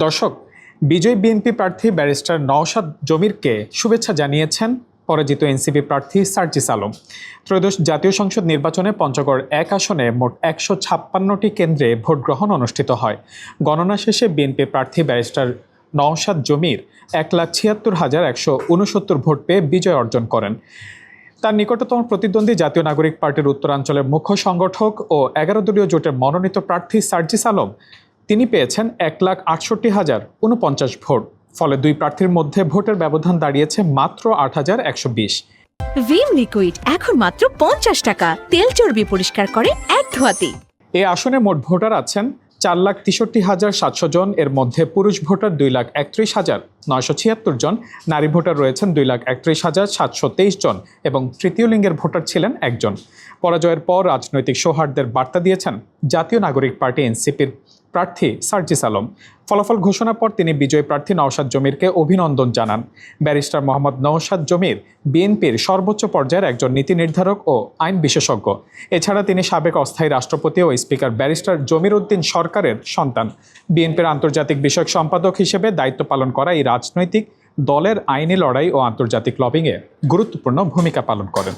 দর্শক, বিজয়ী বিএনপি প্রার্থী ব্যারিস্টার নওশাদ জমিরকে শুভেচ্ছা জানিয়েছেন পরাজিত এনসিপি প্রার্থী সার্জিস আলম। ত্রয়োদশ জাতীয় সংসদ নির্বাচনে পঞ্চগড় ১ আসনে মোট ১৫৬টি কেন্দ্রে ভোট গ্রহণ অনুষ্ঠিত হয়। গণনা শেষে বিএনপি প্রার্থী ব্যারিস্টার নওশাদ জমির ১,৭৬,১৬৯ ভোট পেয়ে বিজয় অর্জন করেন। তার নিকটতম প্রতিদ্বন্দ্বী জাতীয় নাগরিক পার্টির উত্তরাঞ্চলের মুখ্য সংগঠক ও ১১ দলীয় জোটের মনোনীত প্রার্থী সার্জিস আলম তিনি পেয়েছেন ১,৬৮,০৪৯ ভোট। ফলে দুই প্রার্থীর মধ্যে ভোটের ব্যবধান দাঁড়িয়েছে মাত্র ৮,১২০। ভিম লিকুইড এখন মাত্র ৫০ টাকা, তেল চর্বি পরিষ্কার করে এক ধোয়াতেই। এই আসনে মোট ভোটার আছেন ৪,৬৩,৭০০ জন। এর মধ্যে পুরুষ ভোটার ২,৩১,৯৭৬ জন, নারী ভোটার রয়েছেন ২,৩১,৭২৩ জন এবং তৃতীয় লিঙ্গের ভোটার ছিলেন একজন। পরাজয়ের পর রাজনৈতিক সৌহার্দ্যের বার্তা দিয়েছেন জাতীয় নাগরিক পার্টি এনসিপির প্রার্থী সার্জিস আলম। ফলাফল ঘোষণার পর তিনি বিজয়ী প্রার্থী নওশাদ জমিরকে অভিনন্দন জানান। ব্যারিস্টার মোহাম্মদ নওশাদ জমির বিএনপির সর্বোচ্চ পর্যায়ের একজন নীতি নির্ধারক ও আইন বিশেষজ্ঞ। এছাড়া তিনি সাবেক অস্থায়ী রাষ্ট্রপতি ও স্পিকার ব্যারিস্টার জমির উদ্দিন সরকারের সন্তান। বিএনপির আন্তর্জাতিক বিষয়ক সম্পাদক হিসেবে দায়িত্ব পালন করা এই রাজনৈতিক দলের আইনি লড়াই ও আন্তর্জাতিক লবিংয়ে গুরুত্বপূর্ণ ভূমিকা পালন করেন।